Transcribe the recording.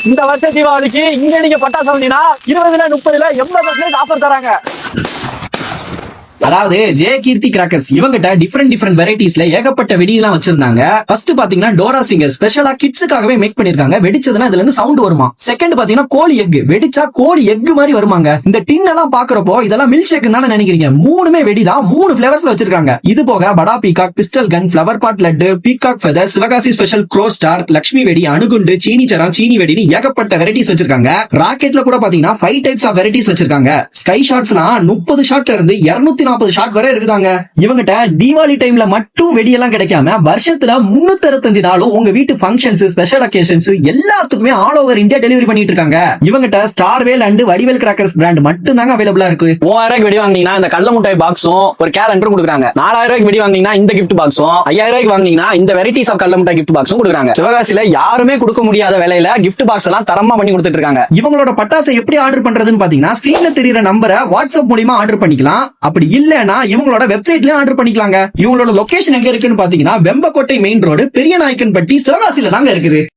இந்த வருஷ தீபாவளிக்கு இங்க நீங்க பட்டாசு வாங்கினா 20ல 30ல 80% ஆஃபர் தராங்க. அதாவது ஜே கீர்த்தி கிராக்கர்ஸ் இவங்கிட்ட டிஃபரெண்ட் வெரைட்டிஸ்ல ஏகப்பட்ட வெடியெல்லாம் வச்சிருந்தாங்க. ஃபர்ஸ்ட் பாத்தீங்கன்னா டோரா சிங்கர் ஸ்பெஷலா கிட்ஸுக்காகவே மேக் பண்ணிருக்காங்க. வெடிச்சதுன்னா இதுல இருந்து சவுண்ட் வருமா. செகண்ட் பாத்தீங்கன்னா கோழி எக், வெடிச்சா கோழி எக் மாதிரி வருமாங்க. இந்த டின் எல்லாம் பாக்குறப்போ இதெல்லாம் மில்க் ஷேக் தானே நினைக்கிறீங்க. மூணுமே வெடிதான், 3 பிளேவர்ஸ்ல வச்சிருக்காங்க. இது போக படா peacock, pistol gun, flower pot laddu, peacock feather, Sivakasi special crow star, Lakshmi வெடி, அணுகுண்டு, சீனி சரம், சீனி வெடின்னு ஏகப்பட்ட வெரைட்டிஸ் வச்சிருக்காங்க. ராக்கெட்ல கூட பாத்தீங்கன்னா 5 டைப்ஸ் ஆஃப் வெரைட்டிஸ் வச்சிருக்காங்க. ஸ்கை ஷாட்ஸ்லாம் 30 ஷாட்ல இருந்து 240 ஷாட் வரை இருக்குதாங்க. இவங்கிட்ட தீபாவளி டைம்ல மட்டும் வெடியெல்லாம் கிடைக்காம வருஷத்துல 365 நாளும் உங்க வீட்டு ஃபங்க்ஷன்ஸ், ஸ்பெஷல் அக்கேஷன்ஸ் எல்லாத்துக்குமே ஆல் ஓவர் இந்தியா டெலிவரி பண்ணிட்டு இருக்காங்க. இவங்கிட்ட ஸ்டார்வேல் அண்ட் வடிவேல் கிராக்கர்ஸ் பிராண்ட் மட்டும் தாங்க அவைலபிளா இருக்கு. 3000 வெடி வாங்கினீங்கன்னா இந்த கடல முட்டாய் பாக்ஸும் ஒரு கேலண்டரும் கொடுக்குறாங்க. 4000 வெடி வாங்கினீங்கன்னா இந்த கிஃப்ட் பாக்ஸும், 5000 வாங்கினீங்கன்னா இந்த வெரைட்டிஸ் ஆஃப் கடல முட்டாய் கிஃப்ட் பாக்ஸும் கொடுக்குறாங்க. சிவகாசியில யாருமே கொடுக்க முடியாத விலையில கிஃப்ட் பாக்ஸ் எல்லாம் தரமா பண்ணி கொடுத்துட்டு இருக்காங்க. இவங்களோட பட்டாசை எப்படி ஆர்டர் பண்றதுன்னு பாத்தீங்கன்னா ஸ்கிரீன்ல தெரியுற நம்பரை வாட்ஸ்அப் மூலமா ஆர்டர் பண்ணிக்கலாம். அப்படி இல்லனா இவங்களோட வெப்சைட்லயே ஆர்டர் பண்ணிக்கலாங்க. இவங்களோட லொகேஷன் எங்க இருக்குன்னு பாத்தீங்கன்னா வெம்பக்கோட்டை மெயின் ரோடு, பெரிய நாயக்கன்பட்டி, சிவகாசியில தாங்க இருக்குது.